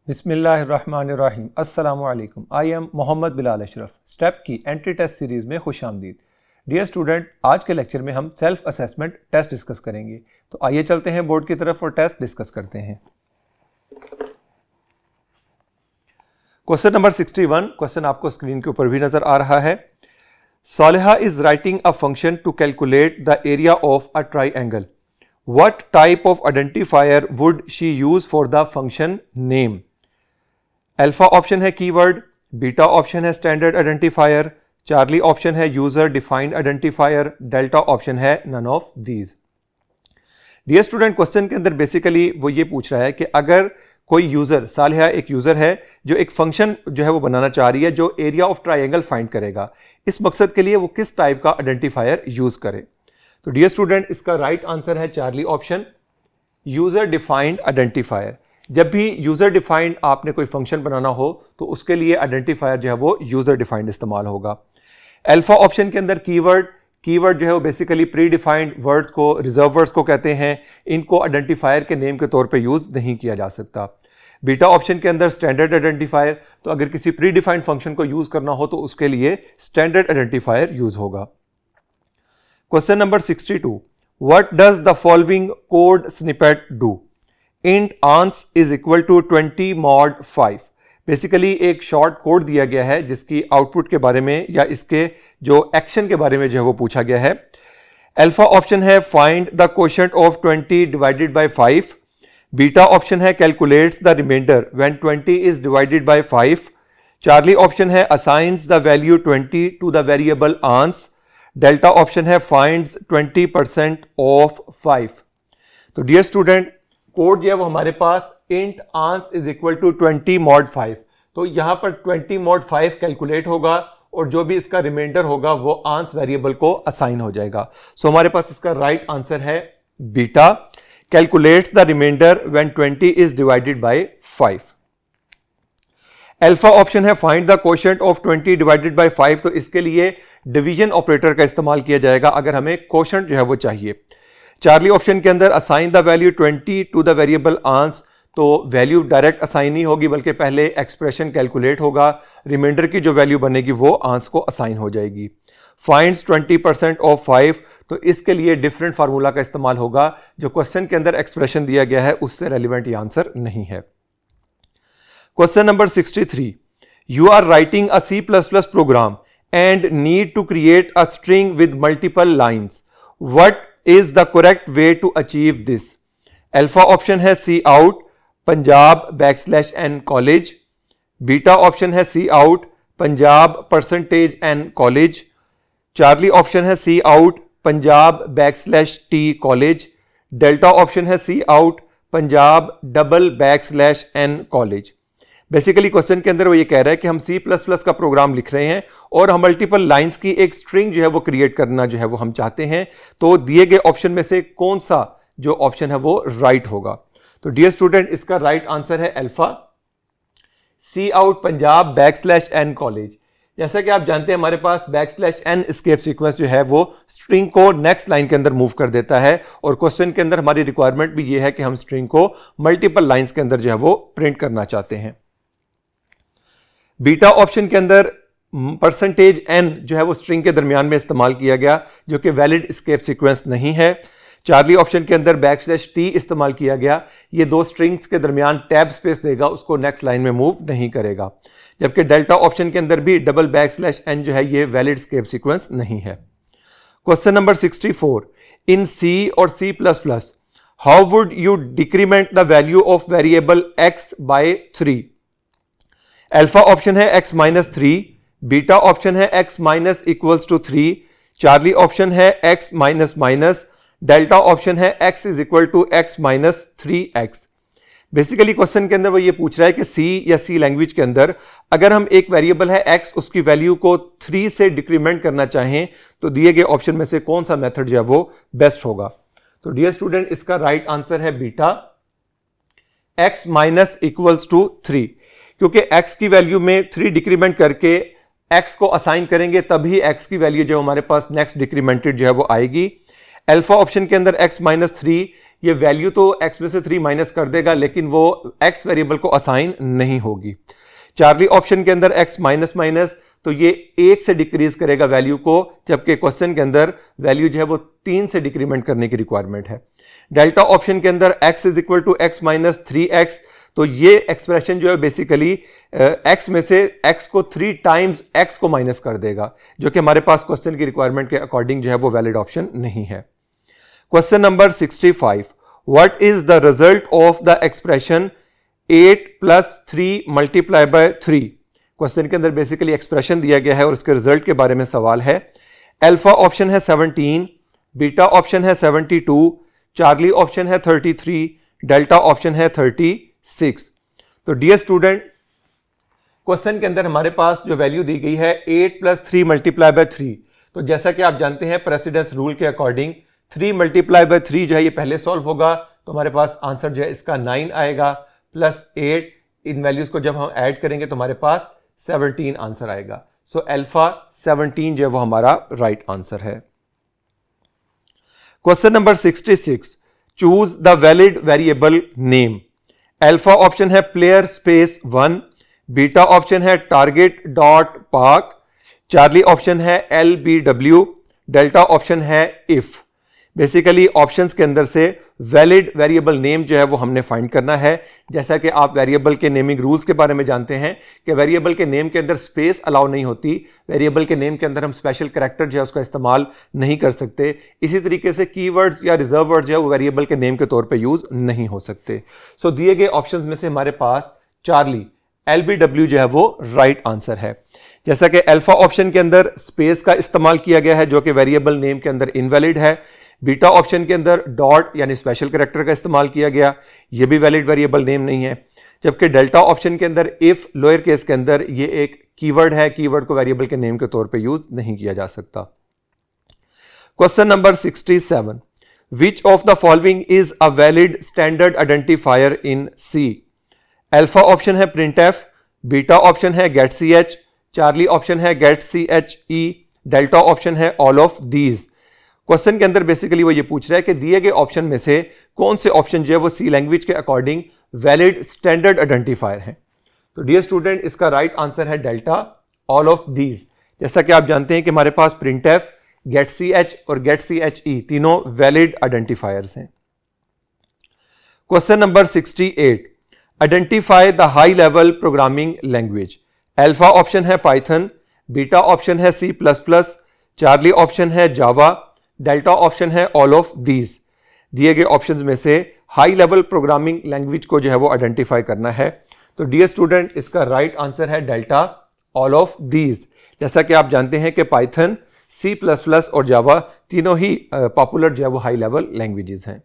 बिस्मिल्लाहिर्रहमानिर्रहीम। अस्सलामुअलैकुम। I am Mohammad Bilal Ashraf. Step की एंट्री टेस्ट सीरीज़ में खुश आमदीद। डियर स्टूडेंट, आज के लेक्चर में हम सेल्फ असेसमेंट टेस्ट डिस्कस करेंगे। तो आइए चलते हैं बोर्ड की तरफ और टेस्ट डिस्कस करते हैं। क्वेश्चन नंबर 61, क्वेश्चन आपको स्क्रीन के ऊपर भी नजर आ रहा है। Saliha is writing a function to calculate the area of a triangle. What type of identifier would she use for the function name? Alpha option है कीवर्ड, बीटा ऑप्शन है स्टैंडर्ड आइडेंटिफायर, चार्ली ऑप्शन है user defined identifier, delta option है none of these. Dear student, question के अंदर basically वो ये पूछ रहा है कि अगर कोई यूजर, सालिहा एक यूजर है जो एक फंक्शन जो है वो बनाना चाह रही है जो एरिया ऑफ ट्राइंगल फाइंड करेगा, इस मकसद के लिए वो किस टाइप का आइडेंटिफायर यूज करे। तो डियर स्टूडेंट, इसका राइट आंसर है Charlie option, user defined identifier. जब भी यूजर डिफाइंड आपने कोई फंक्शन बनाना हो तो उसके लिए आइडेंटिफायर जो है वो यूजर डिफाइंड इस्तेमाल होगा। अल्फा ऑप्शन के अंदर कीवर्ड जो है वो बेसिकली प्री डिफाइंड वर्ड्स को, रिजर्व वर्ड्स को कहते हैं, इनको आइडेंटिफायर के नेम के तौर पे यूज नहीं किया जा सकता। बीटा ऑप्शन के अंदर स्टैंडर्ड आइडेंटिफायर, तो अगर किसी प्री डिफाइंड फंक्शन को यूज करना हो तो उसके लिए स्टैंडर्ड आइडेंटिफायर यूज होगा। Question number 62. What does the following code snippet do? Int ans is equal to 20 mod 5. Basically एक शॉर्ट कोड दिया गया है जिसकी आउटपुट के बारे में या इसके जो एक्शन के बारे में जो है वो पूछा गया है। अल्फा ऑप्शन है find the quotient of 20 divided by 5। Beta option है calculates the remainder when 20 is divided by 5। Charlie option है assigns the value 20 to the variable ans. Delta option है फाइंड्स 20% ऑफ 5। तो डियर स्टूडेंट, कोड जो है वो हमारे पास int ans is equal to 20 mod 5। तो यहां पर 20 mod 5 कैलकुलेट होगा और जो भी इसका रिमाइंडर होगा वो आंस वेरिएबल को असाइन हो जाएगा। सो हमारे पास इसका राइट आंसर है beta, calculates the remainder when 20 is divided by 5। Alpha option है find the quotient of 20 divided by 5। तो इसके लिए डिवीजन ऑपरेटर का इस्तेमाल किया जाएगा अगर हमें क्वोशंट जो है वो चाहिए। चार्ली ऑप्शन के अंदर assign the value 20 to the variable ans, तो वैल्यू डायरेक्ट असाइन नहीं होगी बल्कि पहले एक्सप्रेशन कैलकुलेट होगा, रिमाइंडर की जो वैल्यू बनेगी वो आंस को असाइन हो जाएगी। फाइंड्स 20% ऑफ 5, तो इसके लिए डिफरेंट फार्मूला का इस्तेमाल होगा। जो क्वेश्चन के अंदर एक्सप्रेशन दिया गया है उससे रेलिवेंट ये आंसर नहीं है। Question number 63. You are writing a C++ program and need to create a string with multiple lines. What is the correct way to achieve this? Alpha option है C out Punjab \n college. Beta option है C out Punjab %n college. Charlie option है C out Punjab \t college. Delta option है C out Punjab \n college. Basically question के अंदर वो ये कह रहा है कि हम C++ का प्रोग्राम लिख रहे हैं और हम मल्टीपल लाइंस की एक स्ट्रिंग जो है वो क्रिएट करना जो है वो हम चाहते हैं। तो दिए गए ऑप्शन में से कौन सा जो ऑप्शन है वो राइट होगा। तो डियर स्टूडेंट, इसका राइट आंसर है alpha, C out Punjab \n college. जैसा कि आप जानते हैं हमारे पास \n एस्केप सीक्वेंस जो है वो स्ट्रिंग को नेक्स्ट लाइन के अंदर मूव कर देता है और क्वेश्चन के अंदर हमारी रिक्वायरमेंट भी ये है कि हम स्ट्रिंग को मल्टीपल लाइंस के अंदर जो है वो प्रिंट करना चाहते हैं। बीटा ऑप्शन के अंदर %n जो है वो स्ट्रिंग के दरमियान में इस्तेमाल किया गया जो कि वैलिड एस्केप सीक्वेंस नहीं है। चार्ली ऑप्शन के अंदर \t इस्तेमाल किया गया, ये दो स्ट्रिंग्स के दरमियान टैब स्पेस देगा, उसको नेक्स्ट लाइन में मूव नहीं करेगा। जबकि डेल्टा ऑप्शन के अंदर भी \n जो है ये वैलिड एस्केप सीक्वेंस नहीं है। Question number 64. इन C और C++ how would you decrement the value of variable x by 3? Alpha option है x - 3, बीटा ऑप्शन है x - = 3, चार्ली ऑप्शन है x - डेल्टा ऑप्शन है x = x - 3x। Basically question के अंदर वो ये पूछ रहा है कि C या C लैंग्वेज के अंदर अगर हम एक वेरिएबल है x, उसकी वैल्यू को 3 से डिक्रीमेंट करना चाहें तो दिए गए ऑप्शन में से कौन सा मेथड जो है वो बेस्ट होगा। तो डियर स्टूडेंट, इसका राइट आंसर है बीटा, x - = 3, क्योंकि x की वैल्यू में 3 डिक्रीमेंट करके x को असाइन करेंगे तभी x की वैल्यू जो हमारे पास नेक्स्ट डिक्रीमेंटेड जो है वो आएगी। अल्फा ऑप्शन के अंदर x - 3 ये वैल्यू तो x में से 3 माइनस कर देगा, लेकिन वो x वेरिएबल को असाइन नहीं होगी। चार्ली ऑप्शन के अंदर x माइनस माइनस, तो ये 1 से डिक्रीज करेगा वैल्यू को, जबकि क्वेश्चन के अंदर वैल्यू जो है वो 3 से डिक्रीमेंट करने की रिक्वायरमेंट है। डेल्टा ऑप्शन के अंदर x is equal to x minus 3x, तो ये एक्सप्रेशन जो है बेसिकली x में से x को 3 टाइम्स x को माइनस कर देगा, जो कि हमारे पास क्वेश्चन की रिक्वायरमेंट के अकॉर्डिंग जो है वो वैलिड ऑप्शन नहीं है। Question number 65, what is the result of the expression 8 plus 3 multiply by 3। Question के अंदर बेसिकली एक्सप्रेशन दिया गया है और उसके रिजल्ट के बारे में सवाल है। अल्फा ऑप्शन है 17, बीटा ऑप्शन है 72, चार्ली ऑप्शन है 33, डेल्टा ऑप्शन है 36। तो डियर स्टूडेंट, क्वेश्चन के अंदर हमारे पास जो वैल्यू दी गई है 8 प्लस 3 मल्टीप्लाई बाय 3, तो जैसा कि आप जानते हैं प्रेसिडेंस रूल के अकॉर्डिंग 3 मल्टीप्लाई बाय 3 जो है ये पहले सॉल्व होगा, तो हमारे पास आंसर जो है इसका 9 आएगा, प्लस 8 इन वैल्यूज को जब हम ऐड करेंगे तो हमारे पास 17 आंसर आएगा। सो अल्फा 17 जो है वो हमारा राइट आंसर है। Question number 66, choose the valid variable name. Alpha option है प्लेयर स्पेस 1, बीटा ऑप्शन है target dot park, Charlie option है LBW, डेल्टा ऑप्शन है इफ। बेसिकली ऑप्शंस के अंदर से वैलिड वेरिएबल नेम जो है वो हमने फाइंड करना है। जैसा कि आप वेरिएबल के नेमिंग रूल्स के बारे में जानते हैं कि वेरिएबल के नेम के अंदर स्पेस अलाउ नहीं होती, वेरिएबल के नेम के अंदर हम स्पेशल कैरेक्टर जो है उसका इस्तेमाल नहीं कर सकते। इसी तरीके से कीवर्ड्स या रिजर्व वर्ड जो है वो वेरिएबल के नेम के तौर पे यूज नहीं हो सकते। सो दिए गए ऑप्शंस में से हमारे पास चार्ली LBW जो है वो राइट आंसर है। जैसा कि अल्फा ऑप्शन के अंदर स्पेस का इस्तेमाल किया गया है जो कि वेरिएबल नेम के अंदर इनवैलिड है, बीटा ऑप्शन के अंदर डॉट यानी स्पेशल कैरेक्टर का इस्तेमाल किया गया, ये भी वैलिड वेरिएबल नेम नहीं है, जबकि डेल्टा ऑप्शन के अंदर इफ लोअर केस के अंदर ये एक कीवर्ड है, कीवर्ड को वेरिएबल के नेम के तौर पे यूज नहीं किया जा सकता। Question number 67, which of the following is a valid standard identifier in C। Alpha option है printf, बीटा ऑप्शन है getch, चार्ली ऑप्शन है getche, डेल्टा ऑप्शन है ऑल ऑफ दीज। क्वेश्चन के अंदर बेसिकली वो ये पूछ रहा है कि दिए गए ऑप्शन में से कौन से ऑप्शन जो है वो C लैंग्वेज के अकॉर्डिंग वैलिड स्टैंडर्ड आइडेंटिफायर हैं। तो डियर स्टूडेंट, इसका राइट आंसर है डेल्टा ऑल ऑफ दीज। जैसा कि आप जानते हैं कि हमारे पास printf, getch और getche तीनों वैलिड आइडेंटिफायर्स हैं। Question number 68, identify the high level programming language. Alpha option है पाइथन, बीटा ऑप्शन है C++, चार्ली ऑप्शन है जावा, डेल्टा ऑप्शन है ऑल ऑफ दीज। दिए गए ऑप्शंस में से हाई लेवल प्रोग्रामिंग लैंग्वेज को जो है वो आइडेंटिफाई करना है। तो डियर स्टूडेंट, इसका राइट आंसर है डेल्टा ऑल ऑफ दीज। जैसा कि आप जानते हैं कि पाइथन, C++ और जावा तीनों ही पॉपुलर जो है वो हाई लेवल लैंग्वेजेस हैं।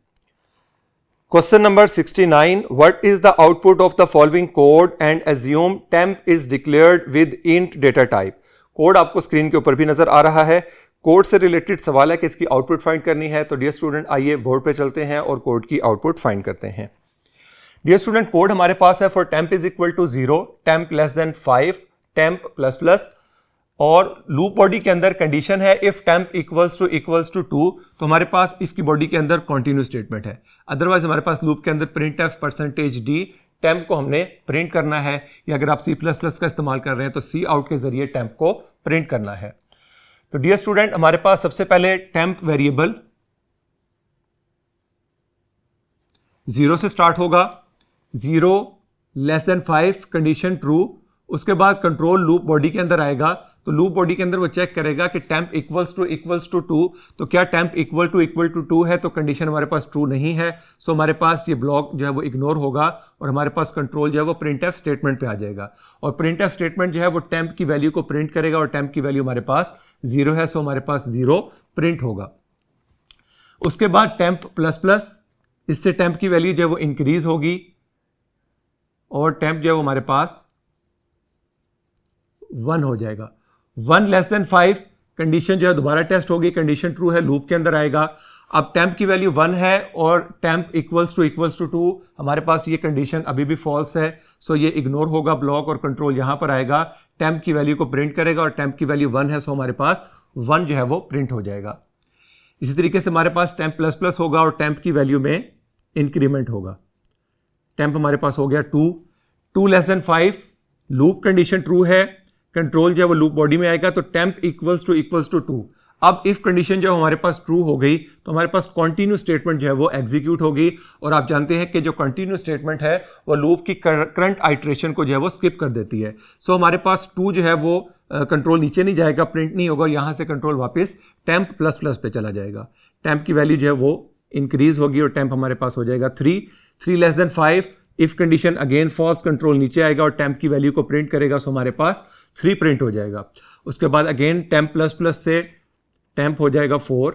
Question number 69, what is the output of the following code and assume temp is declared with int data type. Code आपको स्क्रीन के ऊपर भी नजर आ रहा है। कोड से रिलेटेड सवाल है कि इसकी आउटपुट फाइंड करनी है। तो डियर स्टूडेंट, आइए बोर्ड पे चलते हैं और कोड की आउटपुट फाइंड करते हैं। डियर स्टूडेंट, कोड हमारे पास है for temp is equal to 0, temp less than 5, temp plus plus, और लूप बॉडी के अंदर कंडीशन है इफ टेम्प इक्वल्स टू 2, तो हमारे पास इफ की बॉडी के अंदर कॉन्टिन्यू स्टेटमेंट है। अदरवाइज हमारे पास लूप के अंदर printf %d टेम्प को हमने प्रिंट करना है, या अगर आप C++ का इस्तेमाल कर रहे हैं तो C आउट के जरिए टेम्प को प्रिंट करना है। तो डियर स्टूडेंट, हमारे पास सबसे पहले टेम्प वेरिएबल 0 से स्टार्ट होगा, 0 लेस देन 5 कंडीशन ट्रू, उसके बाद कंट्रोल लूप बॉडी के अंदर आएगा, तो लूप बॉडी के अंदर वो चेक करेगा कि टेम्प इक्वल्स टू 2, तो क्या टेम्प इक्वल टू 2 है, तो कंडीशन हमारे पास ट्रू नहीं है। सो हमारे पास ये ब्लॉक जो है वो इग्नोर होगा और हमारे पास कंट्रोल जो है वो printf स्टेटमेंट पे आ जाएगा, और printf स्टेटमेंट जो है वो टेम्प की वैल्यू को प्रिंट करेगा, और टेम्प की वैल्यू हमारे पास 0 है, सो हमारे पास 0 प्रिंट होगा। उसके बाद टेम्प प्लस प्लस, इससे टेम्प की वैल्यू जो है वो इंक्रीज होगी, और टेम्प जो है वो हमारे पास 1 हो जाएगा। 1 लेस देन 5 कंडीशन जो है दोबारा टेस्ट होगी, कंडीशन ट्रू है, लूप के अंदर आएगा। अब टेम्प की वैल्यू 1 है और टेम्प इक्वल्स टू 2, हमारे पास ये कंडीशन अभी भी फॉल्स है, सो ये इग्नोर होगा ब्लॉक, और कंट्रोल यहां पर आएगा, टेम्प की वैल्यू को प्रिंट करेगा, और टेम्प की वैल्यू 1 है, सो हमारे पास 1 जो है वो प्रिंट हो जाएगा। इसी तरीके से हमारे पास टेम्प प्लस प्लस होगा और टेम्प की वैल्यू में इंक्रीमेंट होगा। टेम्प हमारे पास हो गया 2 less than 5, loop condition true है, कंट्रोल जो है वो लूप बॉडी में आएगा, तो टेम्प इक्वल्स टू 2। अब इफ कंडीशन जो हमारे पास ट्रू हो गई तो हमारे पास कॉन्टिन्यू स्टेटमेंट जो है वो एग्जीक्यूट होगी, और आप जानते हैं कि जो कॉन्टिन्यू स्टेटमेंट है वो लूप की करंट आइट्रेशन को जो है वो स्किप कर देती है। सो हमारे पास 2 जो है वो कंट्रोल नीचे नहीं जाएगा, प्रिंट नहीं होगा, यहाँ से कंट्रोल वापस टेम्प प्लस प्लस पे चला जाएगा। टेम्प की वैल्यू जो है वो इंक्रीज होगी और टेम्प हमारे पास हो जाएगा 3 less than 5। If condition again false, control नीचे आएगा और टेम्प की वैल्यू को प्रिंट करेगा, सो हमारे पास 3 प्रिंट हो जाएगा। उसके बाद अगेन टेम्प प्लस प्लस से टेम्प हो जाएगा 4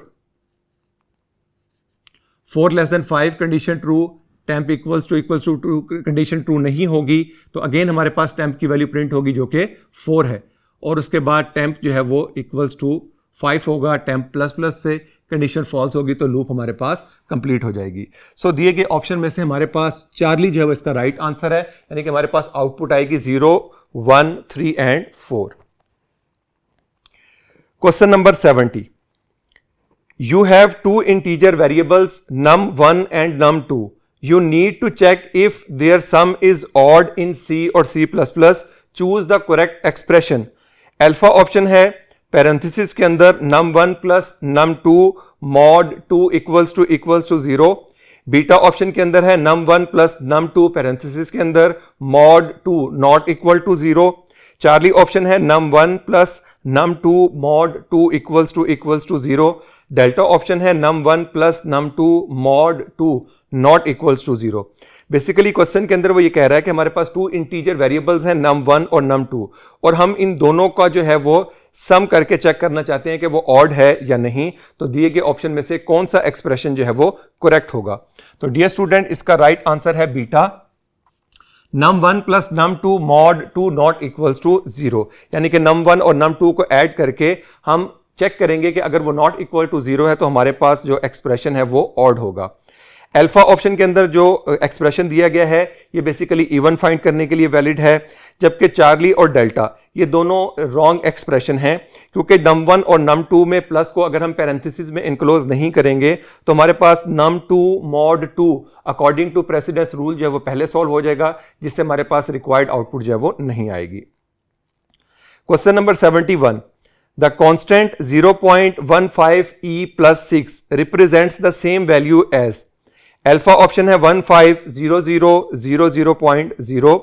less than 5, condition true, temp equals to true, condition true नहीं होगी तो अगेन हमारे पास टेम्प की वैल्यू प्रिंट होगी जो कि 4 है, और उसके बाद टेम्प जो है वो इक्वल्स टू 5 होगा, टेम्प प्लस प्लस से कंडीशन फॉल्स होगी तो लूप हमारे पास कंप्लीट हो जाएगी। सो दिए गए ऑप्शन में से हमारे पास चार्ली जो है वो इसका राइट आंसर है, यानी कि हमारे पास आउटपुट आएगी 0, 1, 3 and 4। Question number 70. You have two integer variables num1 and num2. You need to check if their sum is odd in C or C++. Choose the correct expression. Alpha option है parenthesis के अंदर num1 plus num2 mod 2 equals to 0. Beta option के अंदर है num1 plus num2 parenthesis के अंदर mod 2 not equal to 0. Charlie option है num1 plus num2 mod 2 equals to 0. Delta option है num1 plus num2 mod 2 not equals to 0. Basically question के अंदर वो ये कह रहा है कि हमारे पास 2 इंटीजर वेरिएबल्स हैं num1 और num2, और हम इन दोनों का जो है वो सम करके चेक करना चाहते हैं कि वो ऑड है या नहीं। तो दिए गए ऑप्शन में से कौन सा एक्सप्रेशन जो है वो करेक्ट होगा। तो डियर स्टूडेंट, इसका राइट आंसर है beta, num1 plus num2 mod 2 not equals to 0, यानी कि num1 और num2 को ऐड करके हम चेक करेंगे कि अगर वो नॉट इक्वल टू 0 है तो हमारे पास जो एक्सप्रेशन है वो ऑड होगा। अल्फा ऑप्शन के अंदर जो एक्सप्रेशन दिया गया है ये बेसिकली इवन फाइंड करने के लिए वैलिड है, जबकि चार्ली और डेल्टा ये दोनों रॉन्ग एक्सप्रेशन हैं, क्योंकि num1 और num2 में प्लस को अगर हम पैरेंथेसिस में इनक्लोज नहीं करेंगे तो हमारे पास num2 mod 2 according to precedence rule जो है वो पहले सॉल्व हो जाएगा, जिससे हमारे पास रिक्वायर्ड आउटपुट जो है वो नहीं आएगी। Question number 71. The constant 0.15 e plus 6 represents the same value as alpha option है 150000.0,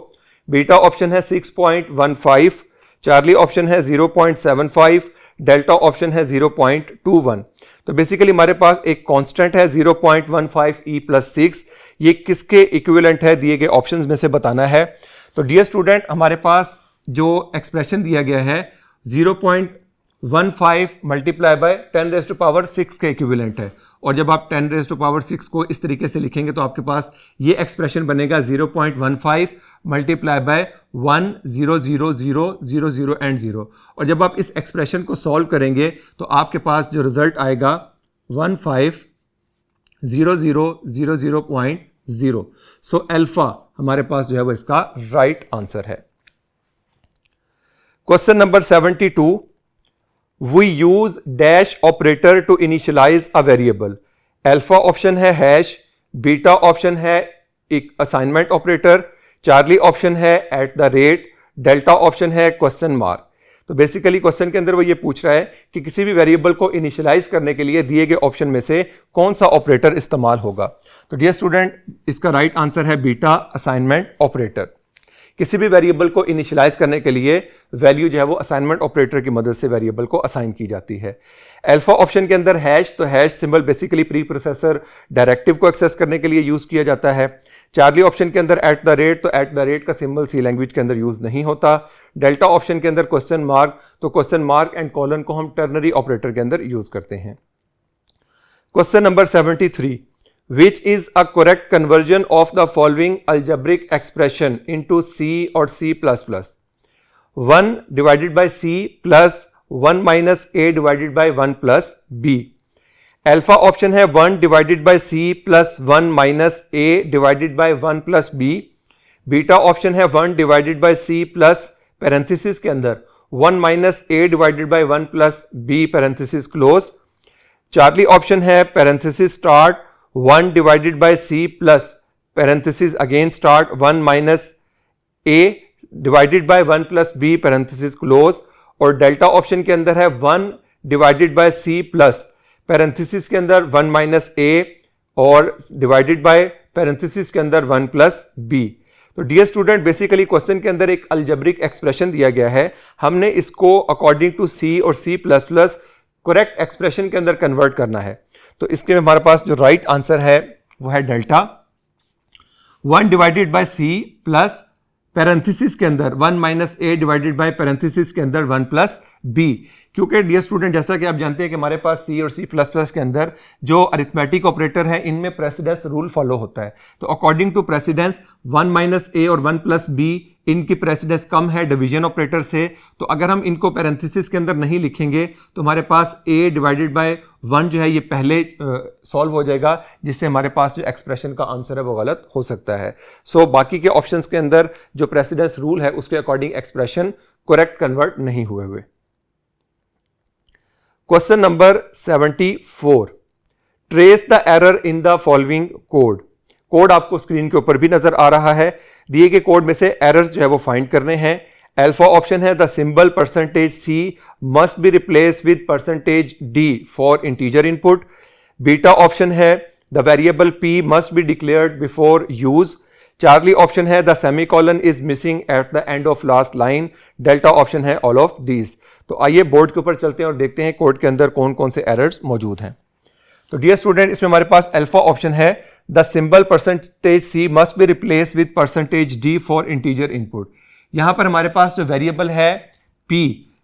बीटा ऑप्शन है 6.15, चार्ली ऑप्शन है 0.75, डेल्टा ऑप्शन है 0.21। तो बेसिकली हमारे पास एक कांस्टेंट है 0.15 e प्लस 6, ये किसके इक्विवेलेंट है दिए गए ऑप्शंस में से बताना है। तो डियर स्टूडेंट, हमारे पास जो एक्सप्रेशन दिया गया है 0.15 मल्टीप्लाई बाय 10⁻6 के इक्विवेलेंट है, और जब आप 10⁻6 को इस तरीके से लिखेंगे तो आपके पास ये एक्सप्रेशन बनेगा 0.15 मल्टीप्लाई बाय 1000000 एंड 0, और जब आप इस एक्सप्रेशन को सॉल्व करेंगे तो आपके पास जो रिजल्ट आएगा 150000.0। सो अल्फा हमारे पास जो है वो इसका राइट आंसर है। Question number 72. We use dash operator to initialize a variable. Alpha option है हैश, बीटा ऑप्शन है एक असाइनमेंट ऑपरेटर, चार्ली ऑप्शन है @, डेल्टा ऑप्शन है क्वेश्चन मार्क। तो बेसिकली क्वेश्चन के अंदर वो ये पूछ रहा है कि किसी भी वेरिएबल को इनिशियलाइज करने के लिए दिए गए ऑप्शन में से कौन सा ऑपरेटर इस्तेमाल होगा। तो डियर स्टूडेंट, इसका राइट आंसर है बीटा, असाइनमेंट ऑपरेटर। किसी भी वेरिएबल को इनिशियलाइज करने के लिए वैल्यू जो है वो असाइनमेंट ऑपरेटर की मदद से वेरिएबल को असाइन की जाती है। अल्फा ऑप्शन के अंदर हैश, तो hash symbol basically pre processor directive को एक्सेस करने के लिए यूज किया जाता है। चार्ली ऑप्शन के अंदर @, तो @ का सिंबल सी लैंग्वेज के अंदर यूज नहीं होता। डेल्टा ऑप्शन के अंदर क्वेश्चन मार्क, तो क्वेश्चन मार्क एंड कॉलन को हम टर्नरी ऑपरेटर के अंदर यूज करते हैं। Question number 73. Which is a correct conversion of the following algebraic expression into C or C++? 1 divided by C plus 1 minus A divided by 1 plus B. Alpha option है 1 divided by C plus 1 minus A divided by 1 plus B. Beta option है 1 divided by C plus parenthesis के अंदर 1 minus A divided by 1 plus B parenthesis close. Charlie option है parenthesis start 1 divided by C plus parenthesis again start 1 minus A divided by 1 plus B parenthesis close, और delta option के अंदर है 1 divided by C plus parenthesis के अंदर 1 minus A और divided by parenthesis के अंदर 1 plus B। तो डियर स्टूडेंट, बेसिकली क्वेश्चन के अंदर एक अलजेब्रिक एक्सप्रेशन दिया गया है, हमने इसको अकॉर्डिंग टू C और C++ करेक्ट एक्सप्रेशन के अंदर कन्वर्ट करना है। तो इसके हमारे पास जो राइट आंसर है वो है delta 1 divided by C plus parenthesis के अंदर 1 minus A divided by parenthesis के अंदर 1 प्लस B। क्योंकि डियर स्टूडेंट, जैसा कि आप जानते हैं कि हमारे पास C और C++ के अंदर जो अरिथमेटिक ऑपरेटर है इनमें प्रेसिडेंस रूल फॉलो होता है। तो according to precedence 1 minus A और 1 प्लस B इनकी प्रेसिडेंस कम है डिवीजन ऑपरेटर से। तो अगर हम इनको पैरेंथेसिस के अंदर नहीं लिखेंगे तो हमारे पास A डिवाइडेड बाय 1 जो है ये पहले सॉल्व हो जाएगा, जिससे हमारे पास जो एक्सप्रेशन का आंसर है वो गलत हो सकता है। सो बाकी के ऑप्शंस के अंदर जो प्रेसिडेंस रूल है उसके अकॉर्डिंग एक्सप्रेशन करेक्ट कन्वर्ट नहीं हुए। Question number 74, trace the error in the following code. Code आपको स्क्रीन के ऊपर भी नजर आ रहा है। दिए गए कोड में से एरर्स जो है वो फाइंड करने हैं। अल्फा ऑप्शन है the symbol %C must be replace with %D for integer input. Beta option है the variable P must be declared before use. Charlie option है the semicolon is missing at the end of last line. Delta option है all of these. तो आइए board के ऊपर चलते हैं और देखते हैं कोड के अंदर कौन कौन से एरर्स मौजूद हैं। तो डियर स्टूडेंट, इसमें हमारे पास अल्फा ऑप्शन है the symbol %C must be replace with %D for integer input. यहां पर हमारे पास जो वेरिएबल है P,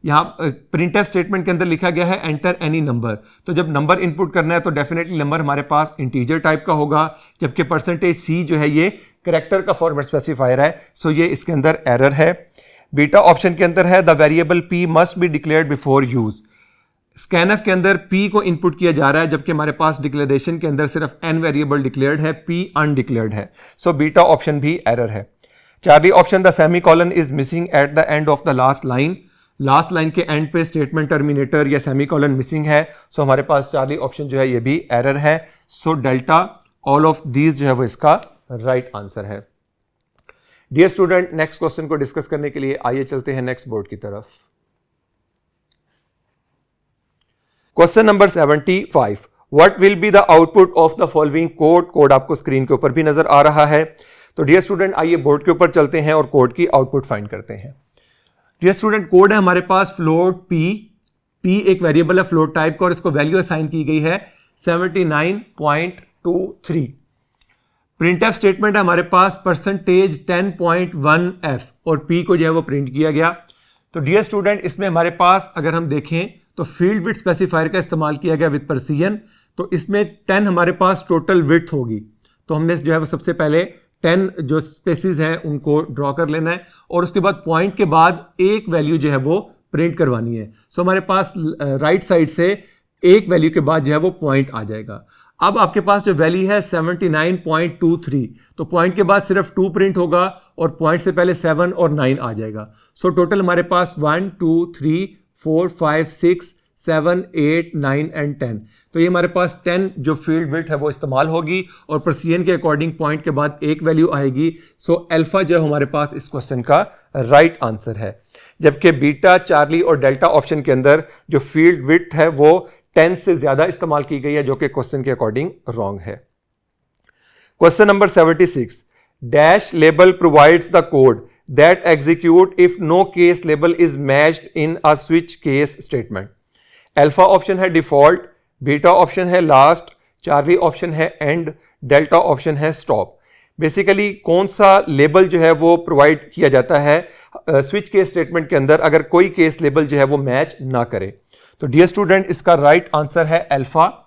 यहाँ प्रिंटफ स्टेटमेंट के अंदर लिखा गया है एंटर एनी नंबर। तो जब नंबर इनपुट करना है तो डेफिनेटली नंबर हमारे पास इंटीजर टाइप का होगा, जबकि %C जो है ये कैरेक्टर का फॉर्मेट स्पेसिफायर है। सो ये इसके अंदर एरर है। बीटा ऑप्शन के अंदर है the variable P must be declared before use. Scanf के अंदर P को इनपुट किया जा रहा है, जबकि हमारे पास डिक्लेरेशन के अंदर सिर्फ N वेरिएबल डिक्लेयर्ड है, P अनडिक्लेयर्ड है। सो बीटा ऑप्शन भी एरर है। Charlie option the semicolon is missing at the end of the last line. Last line के एंड पे स्टेटमेंट टर्मिनेटर या सेमीकोलन मिसिंग है। सो हमारे पास चार्ली ऑप्शन जो है ये भी एरर है। So delta all of these जो है वो इसका राइट आंसर है। डियर स्टूडेंट, नेक्स्ट क्वेश्चन को डिस्कस करने के लिए आइए चलते हैं नेक्स्ट बोर्ड की तरफ। Question number 75, what will be the output of the following code. Code आपको स्क्रीन के ऊपर भी नजर आ रहा है। तो डियर स्टूडेंट, आइए बोर्ड के ऊपर चलते हैं और कोड की आउटपुट फाइंड करते हैं। डियर स्टूडेंट, कोड है हमारे पास फ्लोट P एक वेरिएबल है फ्लोट टाइप का और इसको वैल्यू असाइन की गई है 79.23। प्रिंटफ स्टेटमेंट है हमारे पास %10.1F और P को जो है वो प्रिंट किया गया। तो डियर स्टूडेंट, इसमें हमारे पास अगर हम देखें तो फील्ड विड्थ स्पेसिफायर का इस्तेमाल किया गया विद प्रेसिजन। तो इसमें 10 हमारे पास टोटल विड्थ होगी। तो हमने जो है वो सबसे पहले 10 जो स्पेसिस हैं उनको ड्रॉ कर लेना है और उसके बाद पॉइंट के बाद एक वैल्यू जो है वो प्रिंट करवानी है। सो हमारे पास राइट साइड से एक वैल्यू के बाद जो है वो पॉइंट आ जाएगा। अब आपके पास जो वैल्यू है 79.23, तो पॉइंट के बाद सिर्फ 2 प्रिंट होगा और पॉइंट से पहले 7 और 9 आ जाएगा। सो टोटल हमारे पास 1 2 3 4 5 6 7 8 9 एंड 10। तो ये हमारे पास 10 जो फील्ड विड्थ है वो इस्तेमाल होगी और प्रेसिजन के अकॉर्डिंग पॉइंट के बाद एक वैल्यू आएगी। सो अल्फा जो हमारे पास इस क्वेश्चन का राइट आंसर है, जबकि बीटा, चार्ली और डेल्टा ऑप्शन के अंदर जो फील्ड विड्थ है वो 10 से ज्यादा इस्तेमाल की गई है, जो कि क्वेश्चन के अकॉर्डिंग रॉन्ग है। Question number 76, dash label provides the code that execute if no case label is matched in a switch case statement. Alpha option है डिफॉल्ट, बीटा ऑप्शन है लास्ट, चार्ली ऑप्शन है end, delta option है stop. Basically कौन सा label जो है वो provide किया जाता है स्विच केस स्टेटमेंट के अंदर अगर कोई केस लेबल जो है वो मैच ना करे। तो डियर स्टूडेंट, इसका राइट आंसर है अल्फा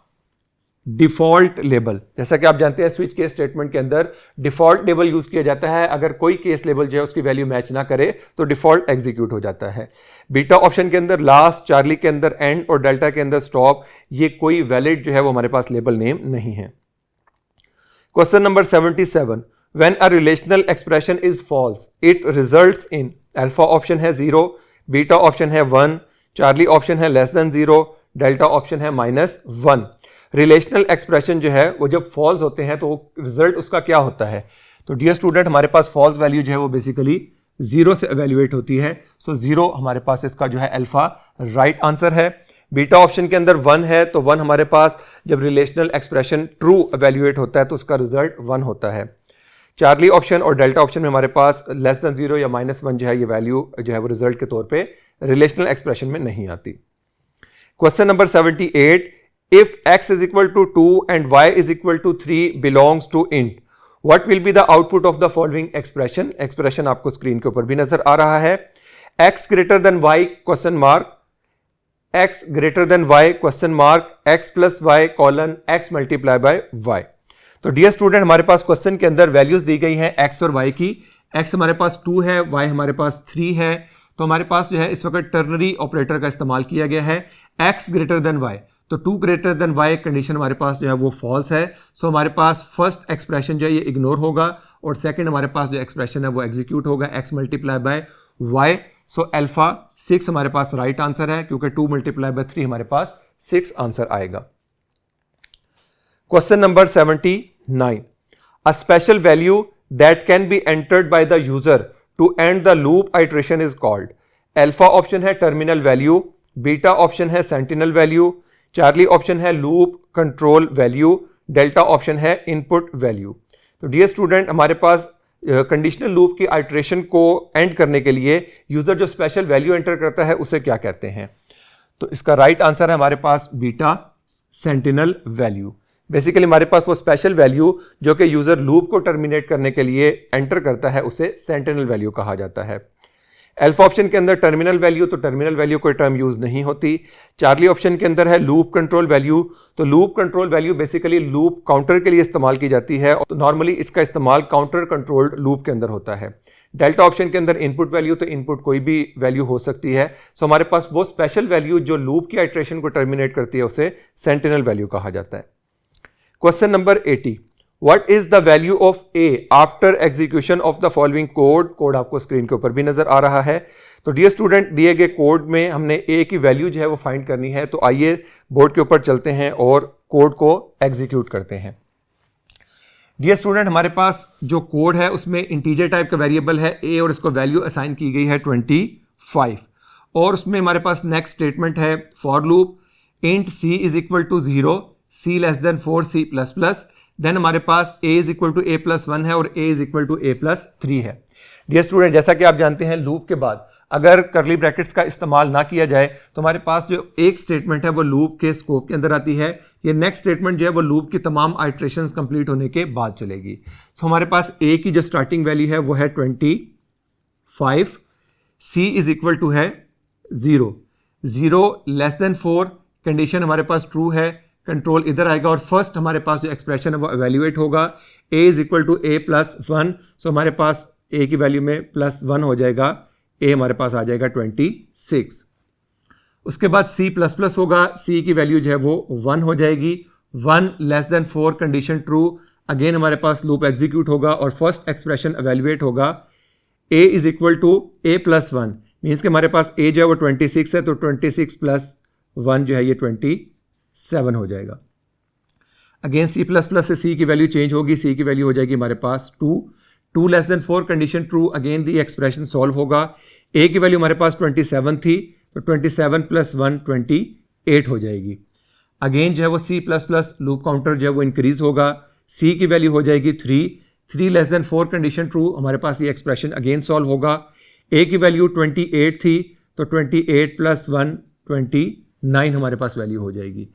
डिफॉल्ट लेबल। जैसा कि आप जानते हैं स्विच केस स्टेटमेंट के अंदर डिफॉल्ट लेबल यूज किया जाता है। अगर कोई केस लेबल जो है उसकी वैल्यू मैच ना करे तो डिफॉल्ट एग्जीक्यूट हो जाता है। बीटा ऑप्शन के अंदर लास्ट, चार्ली के अंदर एंड और डेल्टा के अंदर स्टॉप, ये कोई वैलिड जो है वो हमारे पास लेबल नेम नहीं है। Question number 77, when a relational expression is false it results in. Alpha option है 0, बीटा ऑप्शन है 1, चार्ली ऑप्शन है लेस देन 0, डेल्टा ऑप्शन है -1। रिलेशनल एक्सप्रेशन जो है वो जब फॉल्स होते हैं तो रिजल्ट उसका क्या होता है? तो डियर स्टूडेंट, हमारे पास फॉल्स वैल्यू जो है वो बेसिकली 0 से एवेल्युएट होती है। सो 0 हमारे पास इसका जो है अल्फा राइट आंसर है। बीटा ऑप्शन के अंदर 1 है, तो 1 हमारे पास जब रिलेशनल एक्सप्रेशन ट्रू एवेल्युएट होता है तो उसका रिजल्ट 1 होता है। चार्ली ऑप्शन और डेल्टा ऑप्शन में हमारे पास लेस देन 0 या -1 जो है ये वैल्यू जो है वो रिजल्ट के तौर पे रिलेशनल एक्सप्रेशन में नहीं आती। Question number 78, if x is equal to 2 and y is equal to 3 belongs to int, what will be the output of the following expression? Expression आपको स्क्रीन के ऊपर भी नजर आ रहा है। x greater than y question mark, x greater than y question mark, x plus y colon x multiply by y। तो dear student, हमारे पास क्वेश्चन के अंदर वैल्यूज दी गई हैं x और y की। x हमारे पास 2 है, y हमारे पास 3 है। तो हमारे पास जो है इस वक्त टर्नरी ऑपरेटर का इस्तेमाल किया गया है। x ग्रेटर देन y, तो 2 ग्रेटर देन y कंडीशन हमारे पास जो है वो फॉल्स है। सो हमारे पास फर्स्ट एक्सप्रेशन जो है ये इग्नोर होगा और सेकंड हमारे पास जो एक्सप्रेशन है वो एग्जीक्यूट होगा, x multiply by y। So alpha 6 हमारे पास राइट आंसर है, क्योंकि 2 मल्टीप्लाई बाय 3 हमारे पास 6 आंसर आएगा। Question number 79, a special value that can be entered by the user to end the loop iteration is called. Alpha option है terminal value, beta option है sentinel value, charlie option है loop control value, delta option है input value. तो dear student, हमारे पास conditional loop की iteration को end करने के लिए यूजर जो स्पेशल वैल्यू एंटर करता है उसे क्या कहते हैं? तो इसका राइट आंसर है हमारे पास बीटा सेंटिनल वैल्यू। बेसिकली हमारे पास वो स्पेशल वैल्यू जो कि यूजर लूप को टर्मिनेट करने के लिए एंटर करता है उसे सेंटिनल वैल्यू कहा जाता है। अल्फा ऑप्शन के अंदर टर्मिनल वैल्यू, तो टर्मिनल वैल्यू कोई टर्म यूज नहीं होती। चार्ली ऑप्शन के अंदर है लूप कंट्रोल वैल्यू, तो loop control value basically loop counter के लिए इस्तेमाल की जाती है और नॉर्मली इसका इस्तेमाल काउंटर कंट्रोल्ड लूप के अंदर होता है। डेल्टा ऑप्शन के अंदर इनपुट वैल्यू, तो इनपुट कोई भी वैल्यू हो सकती है। सो हमारे पास वो स्पेशल वैल्यू जो लूप की आइट्रेशन को टर्मिनेट करती है उसे सेंटिनल वैल्यू कहा जाता है। Question number 80, What is the value of A after execution of the following code? Code आपको स्क्रीन के ऊपर भी नजर आ रहा है। तो डियर स्टूडेंट, दिए गए कोड में हमने A की वैल्यू जो है वो फाइंड करनी है। तो आइए बोर्ड के ऊपर चलते हैं और कोड को एग्जीक्यूट करते हैं। डियर स्टूडेंट, हमारे पास जो कोड है उसमें इंटीजर टाइप का वेरिएबल है A और इसको वैल्यू असाइन की गई है 25 और उसमें हमारे पास नेक्स्ट स्टेटमेंट है for loop int C is equal to 0, C less than 4 C plus plus, then हमारे पास a is equal to a plus 1 है और a is equal to a plus 3 है। डियर स्टूडेंट, जैसा कि आप जानते हैं लूप के बाद अगर करली ब्रैकेट्स का इस्तेमाल ना किया जाए तो हमारे पास जो एक स्टेटमेंट है वो लूप के स्कोप के अंदर आती है। ये नेक्स्ट स्टेटमेंट जो है वो लूप की तमाम आइट्रेशंस कंप्लीट होने के बाद चलेगी। सो हमारे पास a की जो स्टार्टिंग वैल्यू है वो है 25, c इज इक्वल टू है 0 लेस देन 4, कंडीशन हमारे पास ट्रू है, कंट्रोल इधर आएगा और फर्स्ट हमारे पास जो एक्सप्रेशन है वो एवेल्युएट होगा, a is equal to a plus 1। So हमारे पास a की वैल्यू में प्लस 1 हो जाएगा, a हमारे पास आ जाएगा 26। उसके बाद c प्लस प्लस होगा, c की वैल्यू जो है वो 1 हो जाएगी, 1 less than 4 condition true, again हमारे पास लूप एग्जीक्यूट होगा और फर्स्ट एक्सप्रेशन एवेल्युएट होगा, a is equal to a plus 1 means कि हमारे पास a जो है वो 26 है, तो 26 प्लस 1 जो है ये 27 हो जाएगा। अगेन C प्लस प्लस से C की वैल्यू चेंज होगी, C की वैल्यू हो जाएगी हमारे पास 2 less than 4 condition true, again the expression solve होगा, A की वैल्यू हमारे पास 27 थी तो 27 प्लस 1 28 हो जाएगी। अगेन जो है वो C plus plus loop counter जो है वो इंक्रीज होगा, C की वैल्यू हो जाएगी 3 लेस देन 4 कंडीशन ट्रू, हमारे पास ये एक्सप्रेशन अगेन सॉल्व होगा, A की वैल्यू 28 थी तो 28 प्लस 1 29 हमारे पास वैल्यू हो जाएगी।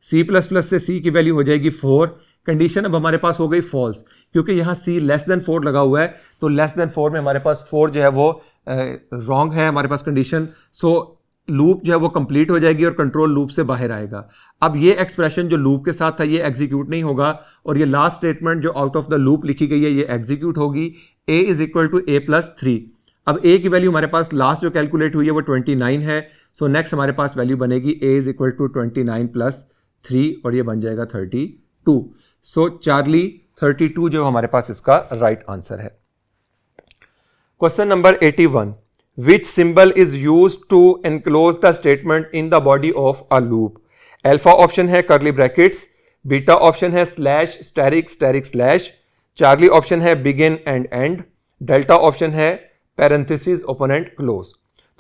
C प्लस प्लस से C की वैल्यू हो जाएगी 4, कंडीशन अब हमारे पास हो गई फॉल्स क्योंकि यहाँ C लेस देन 4 लगा हुआ है, तो लेस देन 4 में हमारे पास 4 जो है वो रॉन्ग है हमारे पास कंडीशन। सो लूप जो है वो कंप्लीट हो जाएगी और कंट्रोल लूप से बाहर आएगा। अब ये एक्सप्रेशन जो लूप के साथ था ये एग्जीक्यूट नहीं होगा और ये लास्ट स्टेटमेंट जो आउट ऑफ द लूप लिखी गई है ये एग्जीक्यूट होगी, a is equal to a plus 3। अब a की वैल्यू हमारे पास लास्ट जो कैलकुलेट हुई है वो 29 है, सो नेक्स्ट हमारे पास वैल्यू बनेगी a is equal to 29 plus 3 और ये बन जाएगा 32। सो चार्ली 32 जो हमारे पास इसका राइट आंसर है। Question number 81, which symbol is used to enclose the statement in the body of a loop. Alpha option है कर्ली ब्रैकेट्स, बीटा ऑप्शन है slash asterisk asterisk slash, Charlie option है begin and end, delta option है parenthesis open and close.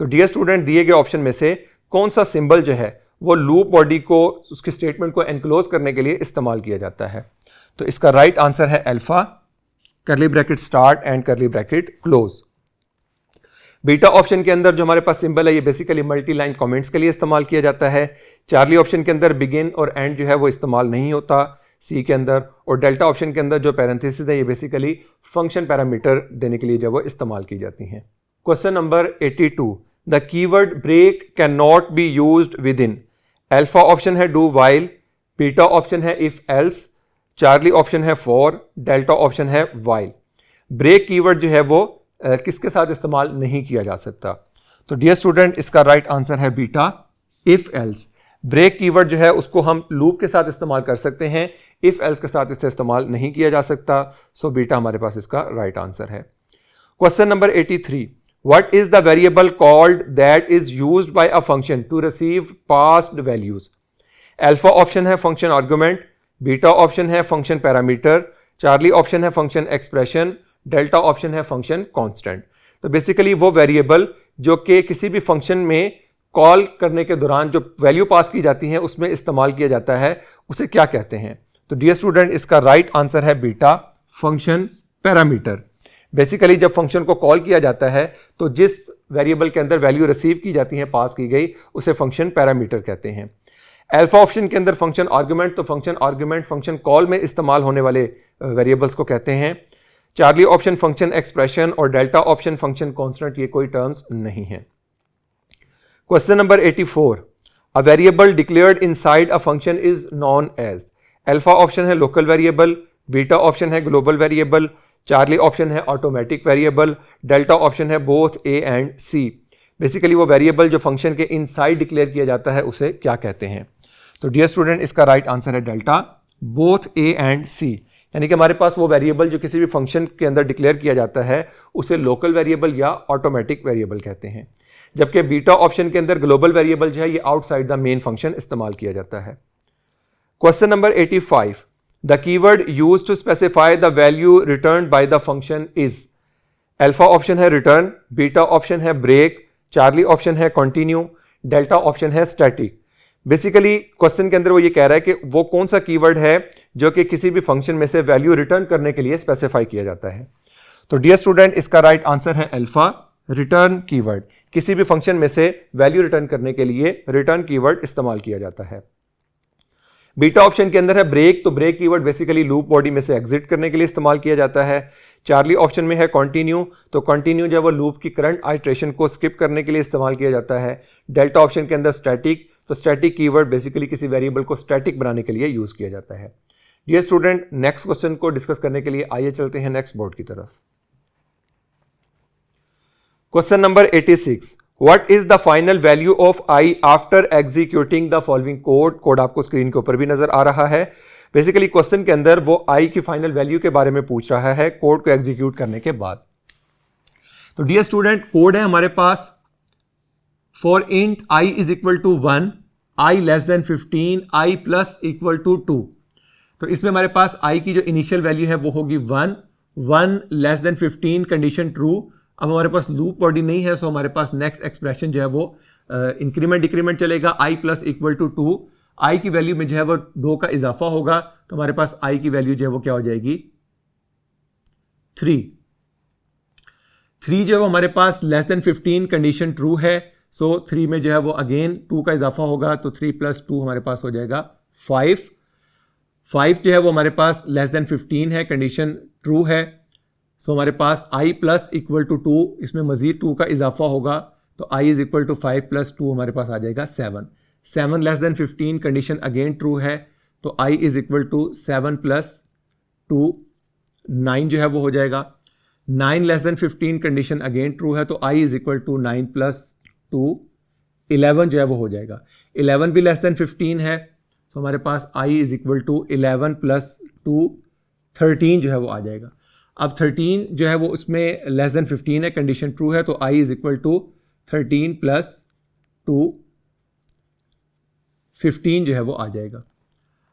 तो dear student, दिए गए option में से कौन सा सिंबल जो है वो लूप बॉडी को, उसकी स्टेटमेंट को एनक्लोज करने के लिए इस्तेमाल किया जाता है? तो इसका राइट आंसर है alpha, curly bracket start and curly bracket close. Beta option के अंदर जो हमारे पास सिंबल है ये बेसिकली मल्टी लाइन कमेंट्स के लिए इस्तेमाल किया जाता है। चार्ली ऑप्शन के अंदर बिगिन और एंड जो है वो इस्तेमाल नहीं होता सी के अंदर, और डेल्टा ऑप्शन के अंदर जो पैरेंथेसिस है ये बेसिकली फंक्शन पैरामीटर देने के लिए जो वो इस्तेमाल की जाती हैं। Question number 82, the keyword break can not be used within. Alpha option है डू वाइल, बीटा ऑप्शन है इफ एल्स, चार्ली ऑप्शन है फॉर, डेल्टा ऑप्शन है वाइल। ब्रेक कीवर्ड जो है वो किसके साथ इस्तेमाल नहीं किया जा सकता? तो डियर स्टूडेंट, इसका राइट आंसर है beta, if else. Break keyword जो है उसको हम लूप के साथ इस्तेमाल कर सकते हैं, इफ एल्स के साथ इसे इस्तेमाल नहीं किया जा सकता। सो बीटा हमारे पास इसका राइट आंसर है। Question number 83, what is the variable called that is used by a function to receive passed values? Alpha option है फंक्शन आर्गुमेंट, बीटा ऑप्शन है फंक्शन पैरामीटर, चार्ली ऑप्शन है function expression, delta option है function constant. तो basically वो variable जो कि किसी भी फंक्शन में कॉल करने के दौरान जो वैल्यू पास की जाती है उसमें इस्तेमाल किया जाता है, उसे क्या कहते हैं? तो डियर स्टूडेंट, इसका राइट आंसर है बीटा, फंक्शन पैरामीटर। बेसिकली जब फंक्शन को कॉल किया जाता है तो जिस वेरिएबल के अंदर वैल्यू रिसीव की जाती है, पास की गई, उसे फंक्शन पैरामीटर कहते हैं। अल्फा ऑप्शन के अंदर फंक्शन आर्गुमेंट, तो फंक्शन आर्गुमेंट फंक्शन कॉल में इस्तेमाल होने वाले वेरिएबल्स को कहते हैं। चार्ली ऑप्शन फंक्शन एक्सप्रेशन और डेल्टा ऑप्शन फंक्शन कांस्टेंट, ये कोई टर्म्स नहीं है। Question number 84, a variable declared inside a function is known as. Alpha option है लोकल वेरिएबल, बीटा ऑप्शन है ग्लोबल वेरिएबल, चार्ली ऑप्शन है ऑटोमेटिक वेरिएबल, डेल्टा ऑप्शन है both A and C. Basically वो variable जो function के inside declare किया जाता है उसे क्या कहते हैं? तो डियर स्टूडेंट, इसका राइट आंसर है डेल्टा, बोथ ए एंड सी। यानी कि हमारे पास वो वेरिएबल जो किसी भी फंक्शन के अंदर डिक्लेयर किया जाता है उसे लोकल वेरिएबल या ऑटोमेटिक वेरिएबल कहते हैं, जबकि बीटा ऑप्शन के अंदर ग्लोबल वेरिएबल जो है ये आउटसाइड द मेन फंक्शन इस्तेमाल किया जाता है। Question number 85, the keyword used to specify the value returned by the function is. Alpha option है रिटर्न, बीटा ऑप्शन है ब्रेक, चार्ली ऑप्शन है कंटिन्यू, डेल्टा ऑप्शन है स्टैटिक। बेसिकली क्वेश्चन के अंदर वो ये कह रहा है कि वो कौन सा कीवर्ड है जो कि किसी भी फंक्शन में से वैल्यू रिटर्न करने के लिए स्पेसिफाई किया जाता है। तो डियर स्टूडेंट, इसका राइट आंसर है अल्फा, रिटर्न कीवर्ड। किसी भी फंक्शन में से वैल्यू रिटर्न करने के लिए रिटर्न कीवर्ड इस्तेमाल किया जाता है। बीटा ऑप्शन के अंदर है ब्रेक, तो break keyword basically loop body में से एग्जिट करने के लिए इस्तेमाल किया जाता है। चार्ली ऑप्शन में है कंटिन्यू, तो कंटिन्यू जो है वो लूप की करंट आइट्रेशन को स्किप करने के लिए इस्तेमाल किया जाता है। डेल्टा ऑप्शन के अंदर स्टैटिक, तो स्टैटिक कीवर्ड बेसिकली किसी वेरिएबल को स्टैटिक बनाने के लिए यूज किया जाता है। डियर स्टूडेंट, नेक्स्ट क्वेश्चन को डिस्कस करने के लिए आइए चलते हैं नेक्स्ट बोर्ड की तरफ। Question number 86, What is the final value of I after executing the following code? Code आपको स्क्रीन के ऊपर भी नजर आ रहा है। बेसिकली क्वेश्चन के अंदर वो I की फाइनल वैल्यू के बारे में पूछ रहा है कोड को एग्जीक्यूट करने के बाद। तो डियर स्टूडेंट, कोड है हमारे पास for int I is equal to 1, I less than 15, I plus equal to 2। तो इसमें हमारे पास I की जो इनिशियल वैल्यू है वो होगी 1, 1 लेस देन 15 कंडीशन ट्रू। अब हमारे पास लूप बॉडी नहीं है, सो हमारे पास नेक्स्ट एक्सप्रेशन जो है वो इंक्रीमेंट डिक्रीमेंट चलेगा। I plus equal to 2, I की वैल्यू में जो है वो 2 का इजाफा होगा, तो हमारे पास I की वैल्यू जो है वो क्या हो जाएगी 3। 3 जो है वो हमारे पास लेस देन 15 कंडीशन ट्रू है, सो 3 में जो है वो अगेन 2 का इजाफा होगा, तो 3 प्लस 2 हमारे पास हो जाएगा 5। 5 जो है वो हमारे पास लेस देन 15 है, कंडीशन ट्रू है, सो हमारे पास I प्लस इक्वल टू 2, इसमें मजीद 2 का इजाफा होगा, तो I is equal to 5 plus 2 हमारे पास आ जाएगा 7। 7 less than 15 condition again true है, तो I is equal to 7 plus 2, 9 जो है वो हो जाएगा। 9 less than 15 condition again true है, तो I is equal to 9 plus 2, 11 जो है वो हो जाएगा। 11 भी लेस देन 15 है, तो हमारे पास I is equal to 11 plus 2, 13 जो है वो आ जाएगा। अब 13 जो है वो उसमें लेस देन 15 है, कंडीशन ट्रू है, तो I is equal to 13 plus 2, 15 जो है वो आ जाएगा।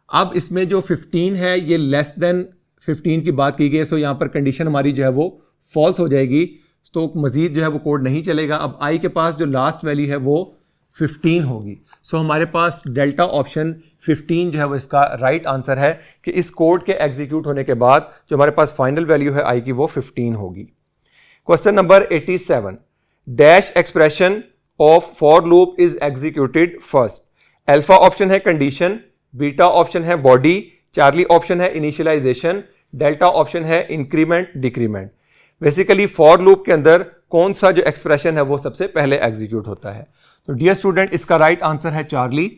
अब इसमें जो 15 है ये लेस देन 15 की बात की गई है, सो यहाँ पर कंडीशन हमारी जो है वो फॉल्स हो जाएगी, तो मज़ीद जो है वो कोड नहीं चलेगा। अब आई के पास जो लास्ट वैल्यू है वो 15 होगी, सो हमारे पास डेल्टा ऑप्शन 15 जो है वो इसका राइट आंसर है कि इस कोड के एग्जीक्यूट होने के बाद जो हमारे पास फाइनल वैल्यू है आई की वो 15 होगी। Question number 87, dash expression of for loop is executed first. Alpha option है कंडीशन, बीटा ऑप्शन है बॉडी, चार्ली ऑप्शन है इनिशियलाइजेशन, डेल्टा ऑप्शन है increment decrement. Basically for loop के अंदर कौन सा जो एक्सप्रेशन है वो सबसे पहले एग्जीक्यूट होता है? तो डियर स्टूडेंट, इसका राइट आंसर है चार्ली,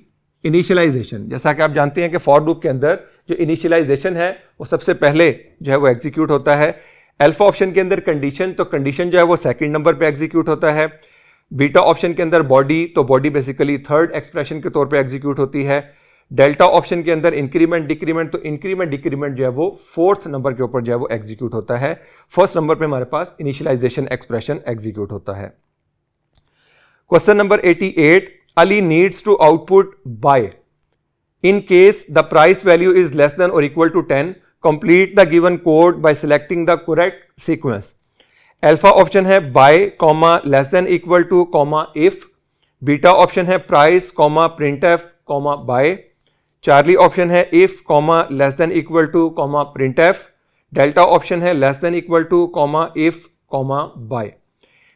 इनिशियलाइजेशन। जैसा कि आप जानते हैं कि फॉर लूप के अंदर जो इनिशियलाइजेशन है वो सबसे पहले जो है वो एग्जीक्यूट होता है। अल्फा ऑप्शन के अंदर कंडीशन, तो कंडीशन जो है वो सेकंड नंबर पे एग्जीक्यूट होता है। बीटा ऑप्शन के अंदर बॉडी, तो बॉडी बेसिकली थर्ड एक्सप्रेशन के तौर पे एग्जीक्यूट होती है। डेल्टा ऑप्शन के अंदर इंक्रीमेंट डिक्रीमेंट, तो इंक्रीमेंट डिक्रीमेंट जो है वो फोर्थ नंबर के ऊपर जो है वो एग्जीक्यूट होता है। फर्स्ट नंबर पे हमारे पास इनिशियलाइजेशन एक्सप्रेशन एग्जीक्यूट होता है। Question number 88, Ali needs to output bye in case the price value is less than और equal to 10, complete the given code by selecting the correct sequence. Alpha option है bye comma less than equal to comma if, beta option है price comma print F comma bye, Charlie option है if comma less than equal to comma print F, delta option है less than equal to comma if comma by.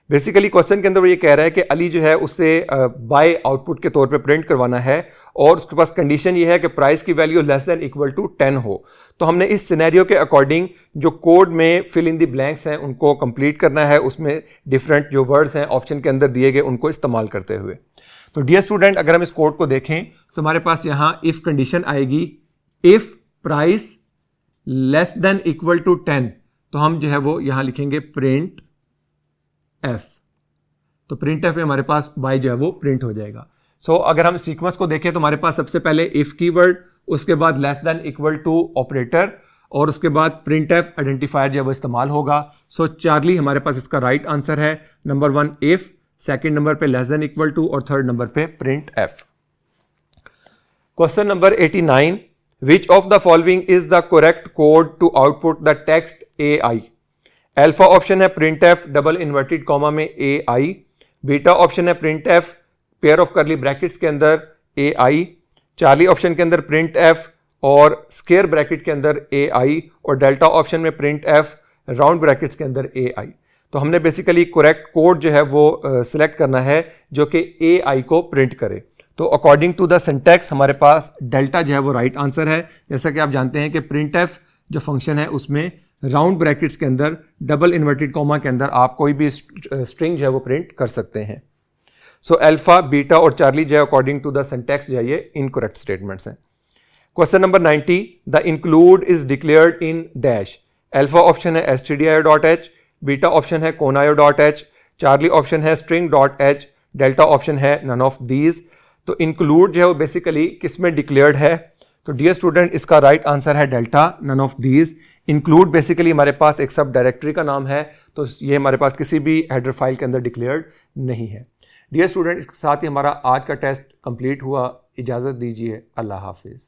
Basically question के अंदर वो ये कह रहा है कि अली जो है उससे बाय आउटपुट के तौर पे प्रिंट करवाना है और उसके पास कंडीशन ये है कि प्राइस की value less than equal to 10 हो। तो हमने इस सिनेरियो के अकॉर्डिंग जो कोड में फिल इन द ब्लैंक्स हैं उनको कंप्लीट करना है, उसमें डिफरेंट जो वर्ड्स हैं ऑप्शन के अंदर दिए गए उनको इस्तेमाल करते हुए। तो डियर स्टूडेंट, अगर हम इस कोड को देखें तो हमारे पास यहाँ इफ कंडीशन आएगी, if price less than equal to 10, तो हम जो है वो यहाँ लिखेंगे प्रिंट एफ, तो प्रिंट एफ में हमारे पास बाय जो है वो प्रिंट हो जाएगा। सो अगर हम सीक्वेंस को देखें तो हमारे पास सबसे पहले इफ कीवर्ड, उसके बाद less than equal to operator और उसके बाद प्रिंट एफ आइडेंटिफायर जो है वो इस्तेमाल होगा। सो चार्ली हमारे पास इसका राइट आंसर है। नंबर 1 इफ, सेकेंड नंबर पे लेस देन इक्वल टू और थर्ड नंबर पे print F. Question number 89, which of the following is the correct code to output the text A I. Alpha option है print F double inverted comma में A I, beta option है print F pair of curly brackets के अंदर A I, Charlie option के अंदर print F और square bracket के अंदर ए आई, और डेल्टा ऑप्शन में प्रिंट एफ राउंड ब्रैकेट्स के अंदर ए आई। तो हमने बेसिकली करेक्ट कोड जो है वो सिलेक्ट करना है जो कि ए आई को प्रिंट करे। तो अकॉर्डिंग टू द सिंटैक्स हमारे पास डेल्टा जो है वो राइट आंसर है। जैसा कि आप जानते हैं कि प्रिंट एफ जो फंक्शन है उसमें राउंड ब्रैकेट्स के अंदर डबल इन्वर्टेड कॉमा के अंदर आप कोई भी स्ट्रिंग जो है वो प्रिंट कर सकते हैं। सो अल्फा, बीटा और चार्ली जो है अकॉर्डिंग टू द सिंटैक्स जो है ये इनकरेक्ट स्टेटमेंट्स हैं। Question number 90, the include is declared in dash. Alpha option है stdio.h, बीटा ऑप्शन है conaio.h, चार्ली ऑप्शन है string.h, डेल्टा ऑप्शन है नन ऑफ दीज। तो इंक्लूड जो है वो बेसिकली किस में डिक्लेयर्ड है? तो डियर स्टूडेंट, इसका राइट आंसर है delta, none of these. Include basically हमारे पास एक सब डायरेक्टरी का नाम है, तो ये हमारे पास किसी भी हेडर फाइल के अंदर डिक्लेयर्ड नहीं है। डियर स्टूडेंट, इसके साथ ही हमारा आज का टेस्ट कंप्लीट हुआ। इजाज़त दीजिए, अल्लाह हाफिज़।